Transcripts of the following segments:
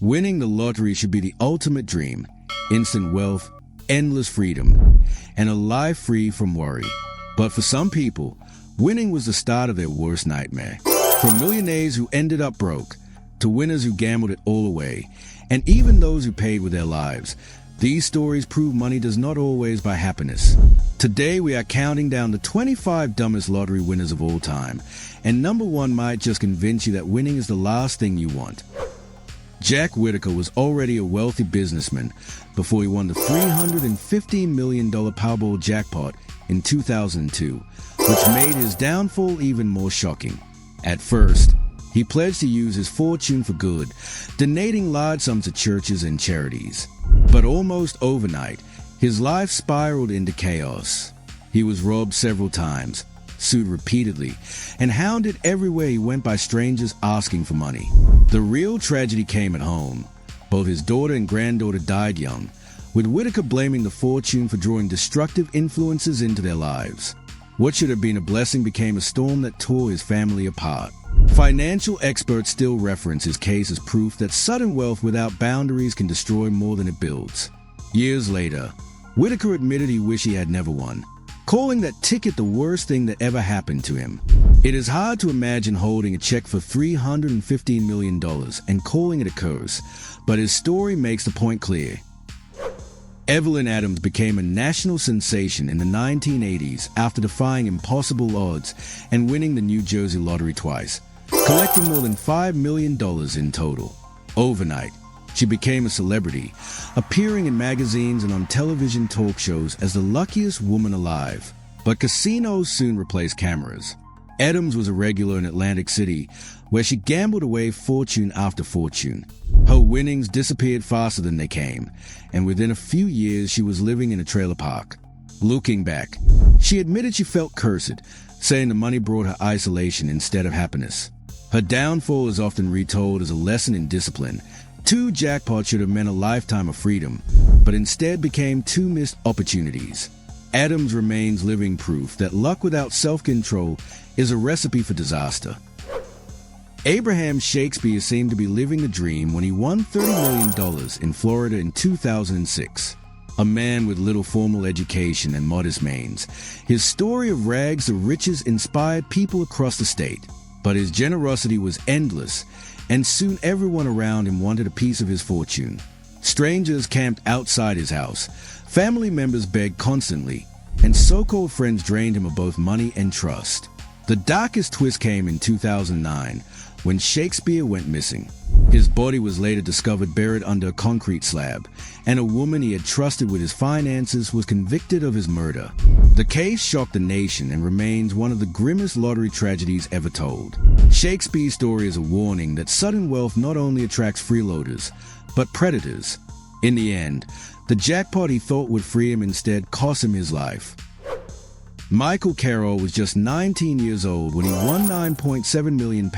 Winning the lottery should be the ultimate dream: instant wealth, endless freedom, and a life free from worry. But for some people, winning was the start of their worst nightmare. From millionaires who ended up broke, to winners who gambled it all away, and even those who paid with their lives, these stories prove money does not always buy happiness. Today we are counting down the 25 dumbest lottery winners of all time, and number 1 might just convince you that winning is the last thing you want. Jack Whittaker was already a wealthy businessman before he won the $315 million Powerball jackpot in 2002, which made his downfall even more shocking. At first, he pledged to use his fortune for good, donating large sums to churches and charities. But almost overnight, his life spiraled into chaos. He was robbed several times, sued repeatedly, and hounded everywhere he went by strangers asking for money. The real tragedy came at home. Both his daughter and granddaughter died young, with Whittaker blaming the fortune for drawing destructive influences into their lives. What should have been a blessing became a storm that tore his family apart. Financial experts still reference his case as proof that sudden wealth without boundaries can destroy more than it builds. Years later, Whittaker admitted he wished he had never won, calling that ticket the worst thing that ever happened to him. It is hard to imagine holding a check for $315 million and calling it a curse, but his story makes the point clear. Evelyn Adams became a national sensation in the 1980s after defying impossible odds and winning the New Jersey lottery twice, collecting more than $5 million in total. Overnight, she became a celebrity, appearing in magazines and on television talk shows as the luckiest woman alive. But casinos soon replaced cameras. Adams was a regular in Atlantic City, where she gambled away fortune after fortune. Her winnings disappeared faster than they came, and within a few years she was living in a trailer park. Looking back, she admitted she felt cursed, saying the money brought her isolation instead of happiness. Her downfall is often retold as a lesson in discipline. 2 jackpots should have meant a lifetime of freedom, but instead became 2 missed opportunities. Adams remains living proof that luck without self-control is a recipe for disaster. Abraham Shakespeare seemed to be living the dream when he won $30 million in Florida in 2006. A man with little formal education and modest means, his story of rags to riches inspired people across the state. But his generosity was endless, and soon everyone around him wanted a piece of his fortune. Strangers camped outside his house, family members begged constantly, and so-called friends drained him of both money and trust. The darkest twist came in 2009, when Shakespeare went missing. His body was later discovered buried under a concrete slab, and a woman he had trusted with his finances was convicted of his murder. The case shocked the nation and remains one of the grimmest lottery tragedies ever told. Shakespeare's story is a warning that sudden wealth not only attracts freeloaders, but predators. In the end, the jackpot he thought would free him instead cost him his life. Michael Carroll was just 19 years old when he won £9.7 million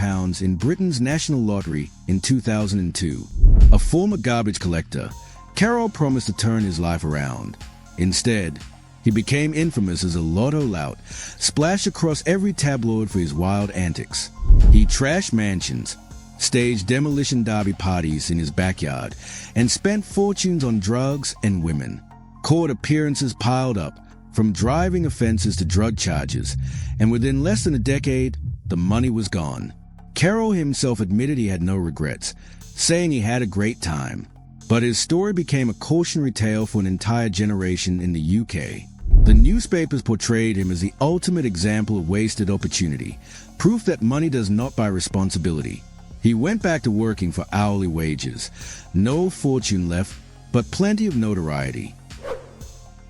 in Britain's national lottery in 2002. A former garbage collector, Carroll promised to turn his life around. Instead, he became infamous as a lotto lout, splashed across every tabloid for his wild antics. He trashed mansions, staged demolition derby parties in his backyard, and spent fortunes on drugs and women. Court appearances piled up, from driving offenses to drug charges, and within less than a decade, the money was gone. Carroll himself admitted he had no regrets, saying he had a great time. But his story became a cautionary tale for an entire generation in the UK. The newspapers portrayed him as the ultimate example of wasted opportunity, proof that money does not buy responsibility. He went back to working for hourly wages, no fortune left, but plenty of notoriety.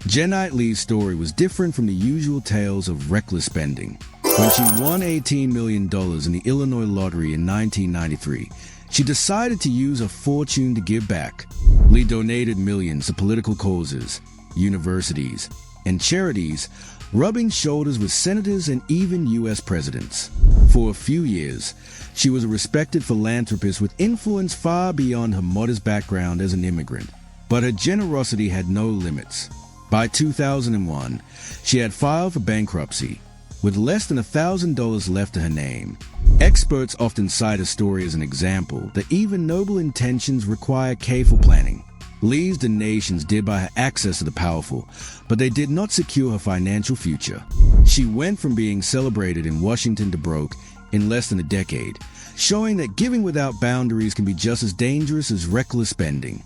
Jenite Lee's story was different from the usual tales of reckless spending. When she won $18 million in the Illinois lottery in 1993, she decided to use her fortune to give back. Lee donated millions to political causes, universities, and charities, rubbing shoulders with senators and even U.S. presidents. For a few years, she was a respected philanthropist with influence far beyond her modest background as an immigrant. But her generosity had no limits. By 2001, she had filed for bankruptcy, with less than $1,000 left to her name. Experts often cite her story as an example that even noble intentions require careful planning. Lee's donations did buy her access to the powerful, but they did not secure her financial future. She went from being celebrated in Washington to broke in less than a decade, showing that giving without boundaries can be just as dangerous as reckless spending.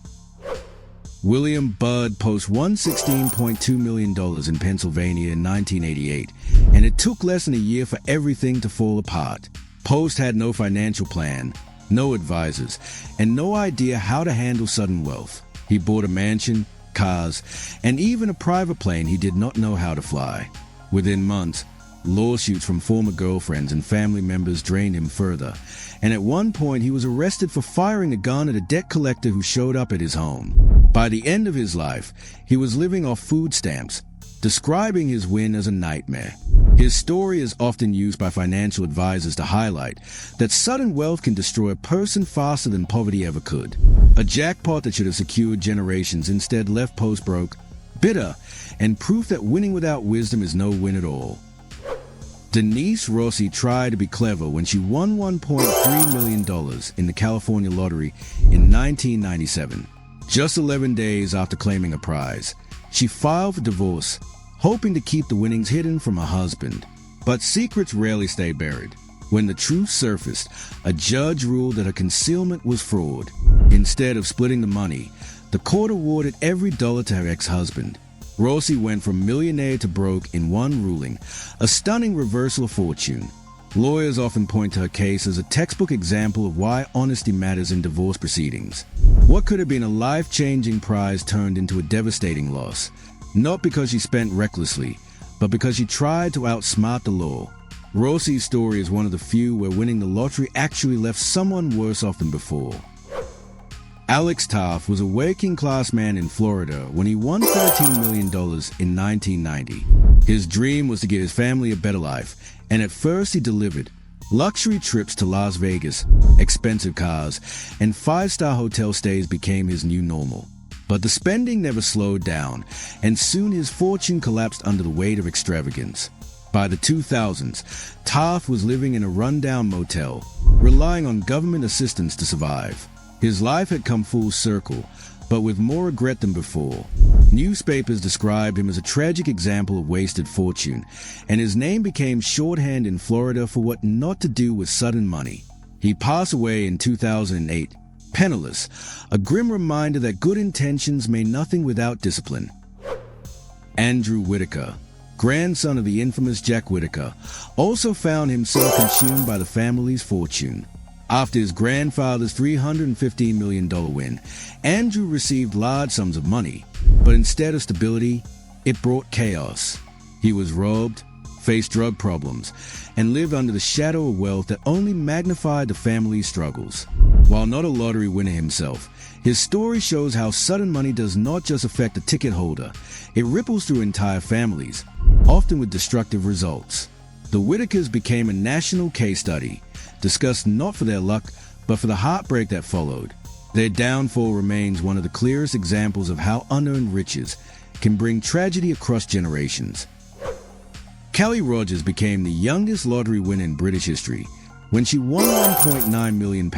William Budd posts $116.2 million in Pennsylvania in 1988, and it took less than a year for everything to fall apart. Post had no financial plan, no advisors, and no idea how to handle sudden wealth. He bought a mansion, cars, and even a private plane he did not know how to fly. Within months, lawsuits from former girlfriends and family members drained him further, and at one point he was arrested for firing a gun at a debt collector who showed up at his home. By the end of his life, he was living off food stamps, describing his win as a nightmare. His story is often used by financial advisors to highlight that sudden wealth can destroy a person faster than poverty ever could. A jackpot that should have secured generations instead left Post broke, bitter, and proof that winning without wisdom is no win at all. Denise Rossi tried to be clever when she won $1.3 million in the California lottery in 1997. Just 11 days after claiming a prize, she filed for divorce, hoping to keep the winnings hidden from her husband. But secrets rarely stay buried. When the truth surfaced, a judge ruled that her concealment was fraud. Instead of splitting the money, the court awarded every dollar to her ex-husband. Rossi went from millionaire to broke in one ruling, a stunning reversal of fortune. Lawyers often point to her case as a textbook example of why honesty matters in divorce proceedings. What could have been a life-changing prize turned into a devastating loss, not because she spent recklessly, but because she tried to outsmart the law. Rossi's story is one of the few where winning the lottery actually left someone worse off than before. Alex Taft was a working-class man in Florida when he won $13 million in 1990. His dream was to give his family a better life, and at first he delivered. Luxury trips to Las Vegas, expensive cars, and five-star hotel stays became his new normal. But the spending never slowed down, and soon his fortune collapsed under the weight of extravagance. By the 2000s, Taft was living in a rundown motel, relying on government assistance to survive. His life had come full circle, but with more regret than before. Newspapers described him as a tragic example of wasted fortune, and his name became shorthand in Florida for what not to do with sudden money. He passed away in 2008, penniless, a grim reminder that good intentions mean nothing without discipline. Andrew Whitaker, grandson of the infamous Jack Whitaker, also found himself consumed by the family's fortune. After his grandfather's $315 million win, Andrew received large sums of money, but instead of stability, it brought chaos. He was robbed, faced drug problems, and lived under the shadow of wealth that only magnified the family's struggles. While not a lottery winner himself, his story shows how sudden money does not just affect the ticket holder, it ripples through entire families, often with destructive results. The Whitakers became a national case study, discussed not for their luck, but for the heartbreak that followed. Their downfall remains one of the clearest examples of how unearned riches can bring tragedy across generations. Kelly Rogers became the youngest lottery winner in British history when she won £1.9 million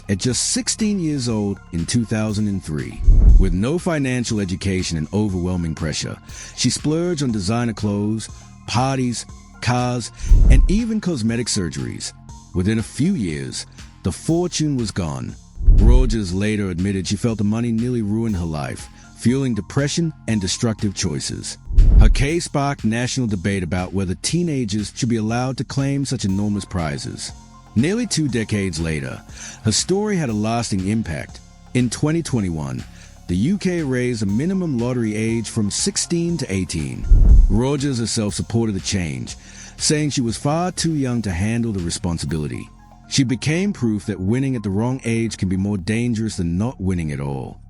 at just 16 years old in 2003. With no financial education and overwhelming pressure, she splurged on designer clothes, parties, cars, and even cosmetic surgeries. Within a few years, the fortune was gone. Rogers later admitted she felt the money nearly ruined her life, fueling depression and destructive choices. Her case sparked national debate about whether teenagers should be allowed to claim such enormous prizes. Nearly 2 decades later, her story had a lasting impact. In 2021, the UK raised the minimum lottery age from 16 to 18. Rogers herself supported the change, saying she was far too young to handle the responsibility. She became proof that winning at the wrong age can be more dangerous than not winning at all.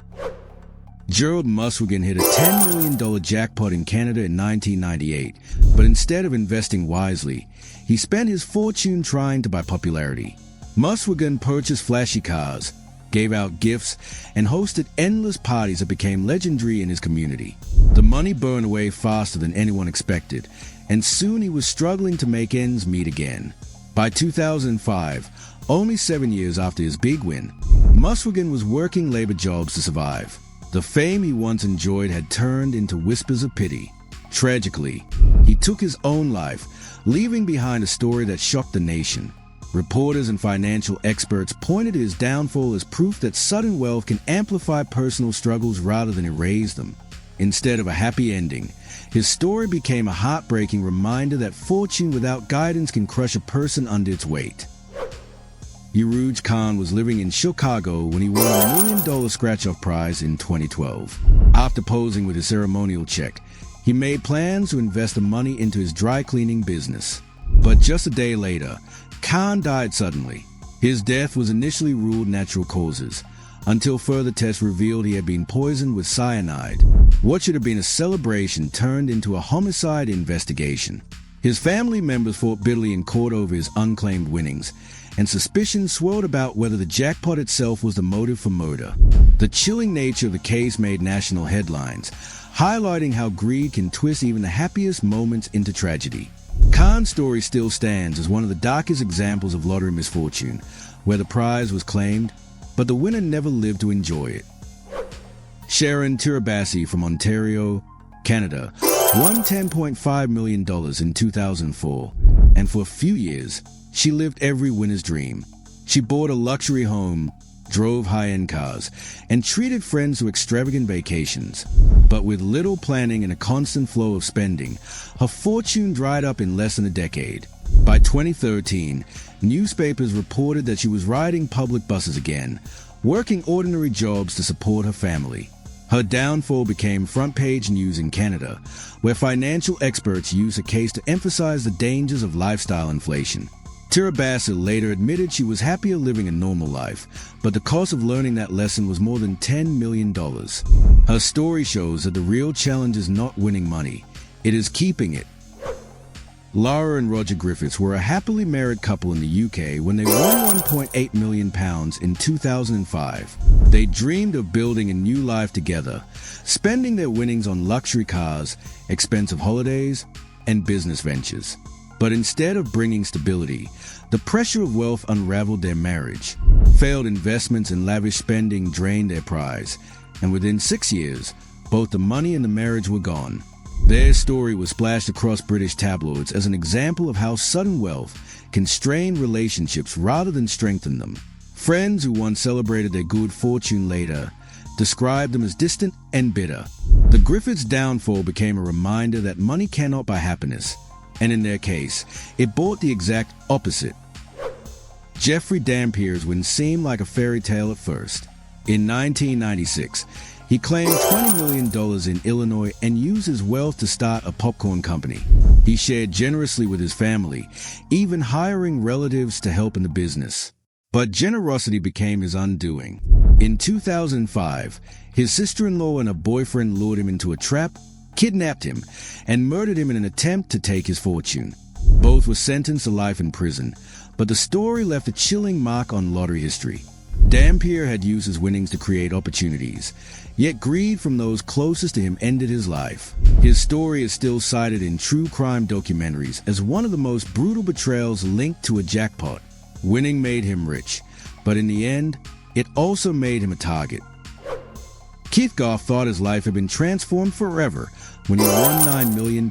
Gerald Muswigan hit a $10 million jackpot in Canada in 1998, but instead of investing wisely, he spent his fortune trying to buy popularity. Muswigan purchased flashy cars, gave out gifts, and hosted endless parties that became legendary in his community. The money burned away faster than anyone expected, and soon he was struggling to make ends meet again. By 2005, only 7 years after his big win, Muswigin was working labor jobs to survive. The fame he once enjoyed had turned into whispers of pity. Tragically, he took his own life, leaving behind a story that shocked the nation. Reporters and financial experts pointed to his downfall as proof that sudden wealth can amplify personal struggles rather than erase them. Instead of a happy ending, his story became a heartbreaking reminder that fortune without guidance can crush a person under its weight. Uruj Khan was living in Chicago when he won a $1 million scratch-off prize in 2012. After posing with a ceremonial check, he made plans to invest the money into his dry cleaning business. But just a day later, Khan died suddenly. His death was initially ruled natural causes, until further tests revealed he had been poisoned with cyanide. What should have been a celebration turned into a homicide investigation. His family members fought bitterly in court over his unclaimed winnings, and suspicion swirled about whether the jackpot itself was the motive for murder. The chilling nature of the case made national headlines, highlighting how greed can twist even the happiest moments into tragedy. Khan's story still stands as one of the darkest examples of lottery misfortune, where the prize was claimed, but the winner never lived to enjoy it. Sharon Tirabassi from Ontario, Canada, won $10.5 million in 2004, and for a few years, she lived every winner's dream. She bought a luxury home, drove high-end cars, and treated friends to extravagant vacations. But with little planning and a constant flow of spending, her fortune dried up in less than a decade. By 2013, newspapers reported that she was riding public buses again, working ordinary jobs to support her family. Her downfall became front-page news in Canada, where financial experts used her case to emphasize the dangers of lifestyle inflation. Tirabassi later admitted she was happier living a normal life, but the cost of learning that lesson was more than $10 million. Her story shows that the real challenge is not winning money, it is keeping it. Lara and Roger Griffiths were a happily married couple in the UK when they won £1.8 million in 2005. They dreamed of building a new life together, spending their winnings on luxury cars, expensive holidays, and business ventures. But instead of bringing stability, the pressure of wealth unraveled their marriage. Failed investments and lavish spending drained their prize, and within 6 years, both the money and the marriage were gone. Their story was splashed across British tabloids as an example of how sudden wealth can strain relationships rather than strengthen them. Friends who once celebrated their good fortune later described them as distant and bitter. The Griffiths' downfall became a reminder that money cannot buy happiness, and in their case, it brought the exact opposite. Jeffrey Dampier's win seemed like a fairy tale at first. In 1996, he claimed $20 million in Illinois and used his wealth to start a popcorn company. He shared generously with his family, even hiring relatives to help in the business. But generosity became his undoing. In 2005, his sister-in-law and her boyfriend lured him into a trap, kidnapped him, and murdered him in an attempt to take his fortune. Both were sentenced to life in prison, but the story left a chilling mark on lottery history. Dampier had used his winnings to create opportunities, yet greed from those closest to him ended his life. His story is still cited in true crime documentaries as one of the most brutal betrayals linked to a jackpot. Winning made him rich, but in the end, it also made him a target. Keith Goff thought his life had been transformed forever when he won £9 million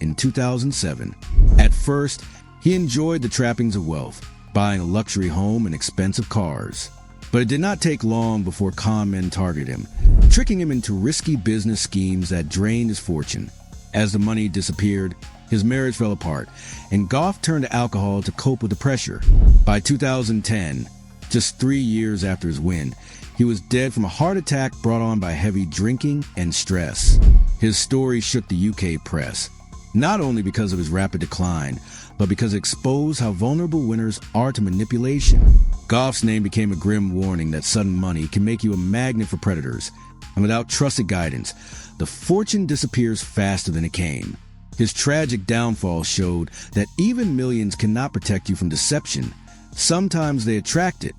in 2007. At first, he enjoyed the trappings of wealth, buying a luxury home and expensive cars. But it did not take long before con men targeted him, tricking him into risky business schemes that drained his fortune. As the money disappeared, his marriage fell apart, and Goff turned to alcohol to cope with the pressure. By 2010, just 3 years after his win, he was dead from a heart attack brought on by heavy drinking and stress. His story shook the UK press, not only because of his rapid decline, but because it exposed how vulnerable winners are to manipulation. Goff's name became a grim warning that sudden money can make you a magnet for predators, and without trusted guidance, the fortune disappears faster than it came. His tragic downfall showed that even millions cannot protect you from deception. Sometimes they attract it.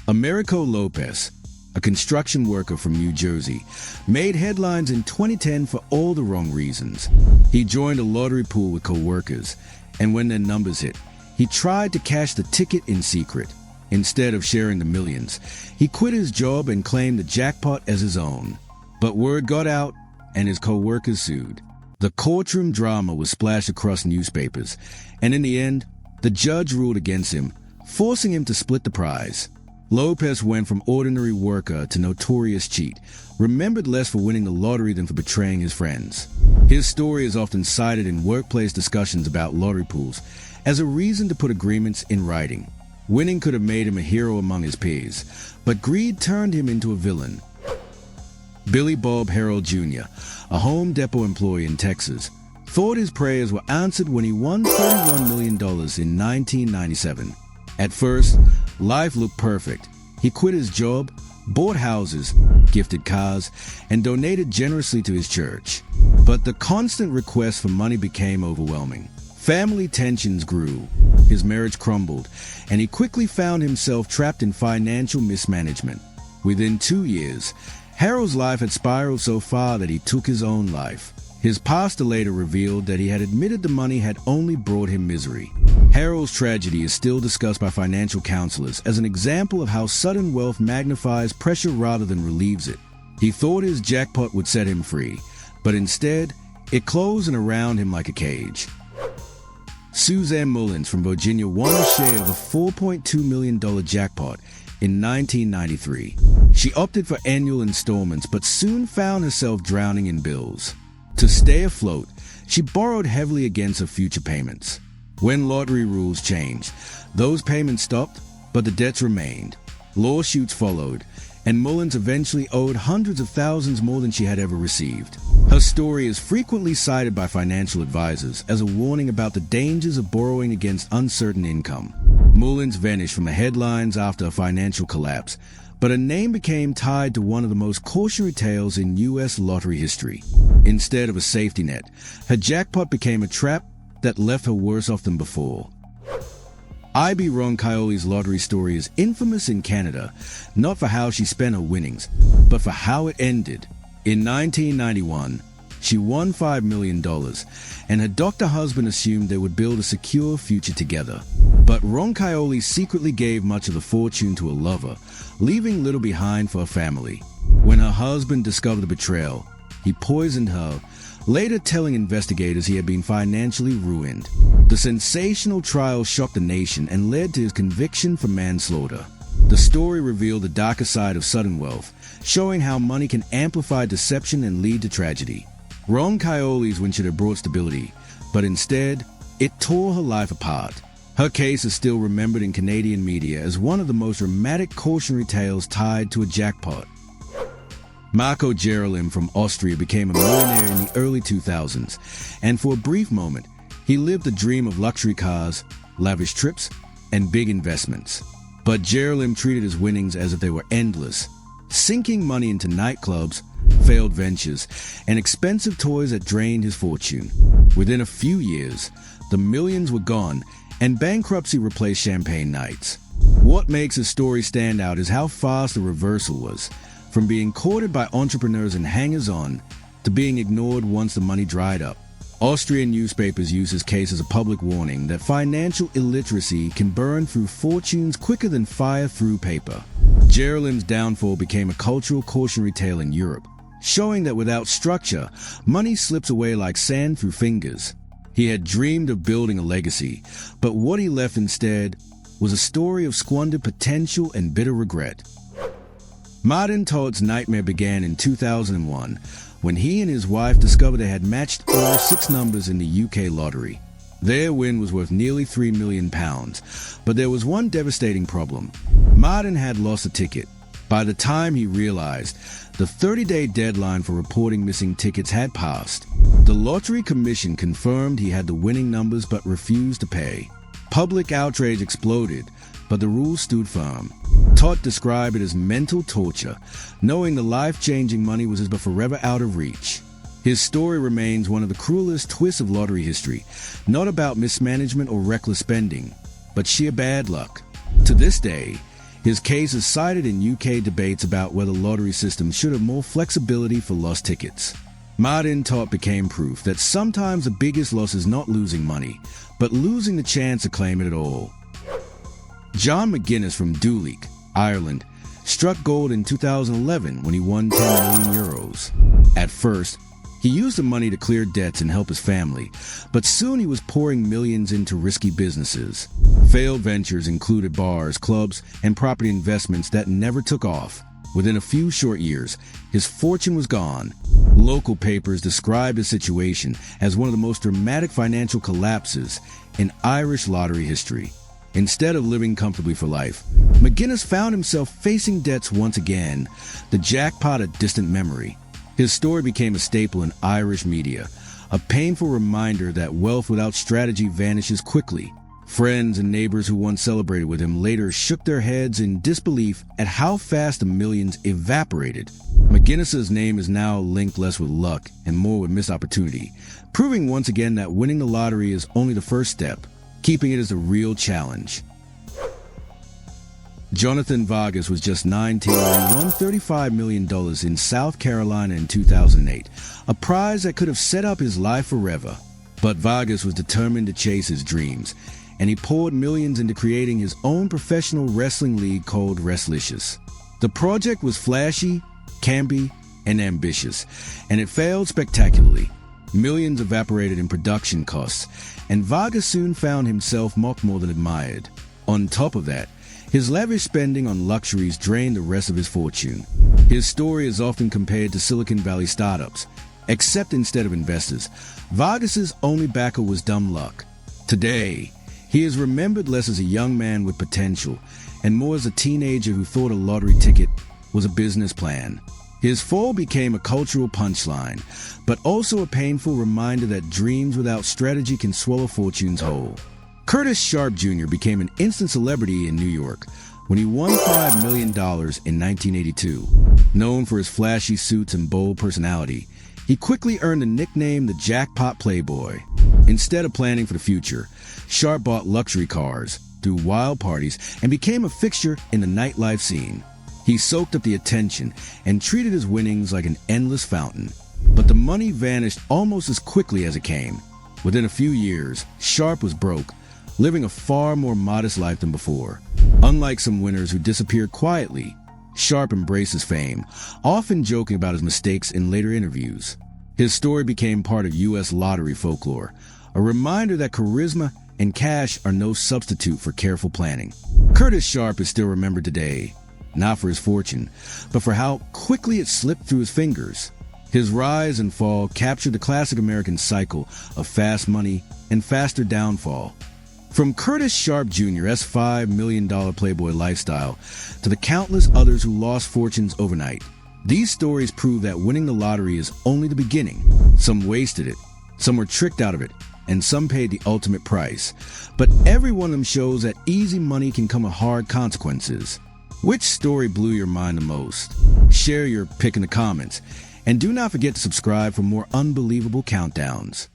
Americo Lopez, a construction worker from New Jersey, made headlines in 2010 for all the wrong reasons. He joined a lottery pool with co-workers, and when their numbers hit, he tried to cash the ticket in secret. Instead of sharing the millions, he quit his job and claimed the jackpot as his own. But word got out, and his co-workers sued. The courtroom drama was splashed across newspapers, and in the end, the judge ruled against him, forcing him to split the prize. Lopez went from ordinary worker to notorious cheat, remembered less for winning the lottery than for betraying his friends. His story is often cited in workplace discussions about lottery pools as a reason to put agreements in writing. Winning could have made him a hero among his peers, but greed turned him into a villain. Billy Bob Harold Jr., a Home Depot employee in Texas, thought his prayers were answered when he won $31 million in 1997. At first, life looked perfect. He quit his job, bought houses, gifted cars, and donated generously to his church. But the constant request for money became overwhelming. Family tensions grew, his marriage crumbled, and he quickly found himself trapped in financial mismanagement. Within 2 years, Harold's life had spiraled so far that he took his own life. His pastor later revealed that he had admitted the money had only brought him misery. Harold's tragedy is still discussed by financial counselors as an example of how sudden wealth magnifies pressure rather than relieves it. He thought his jackpot would set him free, but instead, it closed in around him like a cage. Suzanne Mullins from Virginia won a share of a $4.2 million jackpot in 1993. She opted for annual installments but soon found herself drowning in bills. To stay afloat, she borrowed heavily against her future payments. When lottery rules changed, those payments stopped, but the debts remained. Lawsuits followed, and Mullins eventually owed hundreds of thousands more than she had ever received. Her story is frequently cited by financial advisors as a warning about the dangers of borrowing against uncertain income. Mullins vanished from the headlines after a financial collapse, but her name became tied to one of the most cautionary tales in U.S. lottery history. Instead of a safety net, her jackpot became a trap that left her worse off than before. I.B. Roncaglioli's lottery story is infamous in Canada, not for how she spent her winnings, but for how it ended. In 1991, she won $5 million, and her doctor husband assumed they would build a secure future together. But Roncaglioli secretly gave much of the fortune to a lover, leaving little behind for her family. When her husband discovered the betrayal, he poisoned her, later telling investigators he had been financially ruined. The sensational trial shocked the nation and led to his conviction for manslaughter. The story revealed the darker side of sudden wealth, showing how money can amplify deception and lead to tragedy. Roncaglioli's win should have brought stability, but instead, it tore her life apart. Her case is still remembered in Canadian media as one of the most dramatic cautionary tales tied to a jackpot. Marco Gerolin from Austria became a millionaire in the early 2000s, and for a brief moment, he lived the dream of luxury cars, lavish trips, and big investments. But Gerolin treated his winnings as if they were endless, sinking money into nightclubs, failed ventures, and expensive toys that drained his fortune. Within a few years, the millions were gone, and bankruptcy replaced champagne nights. What makes his story stand out is how fast the reversal was, from being courted by entrepreneurs and hangers-on to being ignored once the money dried up. Austrian newspapers use his case as a public warning that financial illiteracy can burn through fortunes quicker than fire through paper. Gerolin's downfall became a cultural cautionary tale in Europe, showing that without structure, money slips away like sand through fingers. He had dreamed of building a legacy, but what he left instead was a story of squandered potential and bitter regret. Martin Todd's nightmare began in 2001 when he and his wife discovered they had matched all 6 numbers in the UK lottery. Their win was worth nearly £3 million, but there was one devastating problem. Martin had lost a ticket. By the time he realized, the 30-day deadline for reporting missing tickets had passed. The Lottery Commission confirmed he had the winning numbers but refused to pay. Public outrage exploded, but the rules stood firm. Todd described it as mental torture, knowing the life-changing money was but forever out of reach. His story remains one of the cruelest twists of lottery history, not about mismanagement or reckless spending, but sheer bad luck. To this day, His case is cited in UK debates about whether lottery systems should have more flexibility for lost tickets. Modern talk became proof that sometimes the biggest loss is not losing money, but losing the chance to claim it at all. John McGuinness from Duleek, Ireland, struck gold in 2011 when he won 10 million euros. At first, he used the money to clear debts and help his family, but soon he was pouring millions into risky businesses. Failed ventures included bars, clubs, and property investments that never took off. Within a few short years, his fortune was gone. Local papers described his situation as one of the most dramatic financial collapses in Irish lottery history. Instead of living comfortably for life, McGuinness found himself facing debts once again, the jackpot a distant memory. His story became a staple in Irish media, a painful reminder that wealth without strategy vanishes quickly. Friends and neighbors who once celebrated with him later shook their heads in disbelief at how fast the millions evaporated. McGuinness's name is now linked less with luck and more with missed opportunity, proving once again that winning the lottery is only the first step. Keeping it is a real challenge. Jonathan Vargas was just 19 and won $35 million in South Carolina in 2008, a prize that could have set up his life forever. But Vargas was determined to chase his dreams, and he poured millions into creating his own professional wrestling league called Wrestlicious. The project was flashy, campy, and ambitious, and it failed spectacularly. Millions evaporated in production costs, and Vargas soon found himself mocked more than admired. On top of that, his lavish spending on luxuries drained the rest of his fortune. His story is often compared to Silicon Valley startups, except instead of investors, Vargas's only backer was dumb luck. Today, he is remembered less as a young man with potential, and more as a teenager who thought a lottery ticket was a business plan. His fall became a cultural punchline, but also a painful reminder that dreams without strategy can swallow fortunes whole. Curtis Sharp Jr. became an instant celebrity in New York when he won $5 million in 1982. Known for his flashy suits and bold personality, he quickly earned the nickname the Jackpot Playboy. Instead of planning for the future, Sharp bought luxury cars, threw wild parties, and became a fixture in the nightlife scene. He soaked up the attention and treated his winnings like an endless fountain. But the money vanished almost as quickly as it came. Within a few years, Sharp was broke, living a far more modest life than before. Unlike some winners who disappeared quietly, Sharp embraced his fame, often joking about his mistakes in later interviews. His story became part of U.S. lottery folklore, a reminder that charisma and cash are no substitute for careful planning. Curtis Sharp is still remembered today, not for his fortune, but for how quickly it slipped through his fingers. His rise and fall captured the classic American cycle of fast money and faster downfall. From Curtis Sharp Jr.'s $5 million Playboy lifestyle to the countless others who lost fortunes overnight, these stories prove that winning the lottery is only the beginning. Some wasted it, some were tricked out of it, and some paid the ultimate price. But every one of them shows that easy money can come with hard consequences. Which story blew your mind the most? Share your pick in the comments. And do not forget to subscribe for more unbelievable countdowns.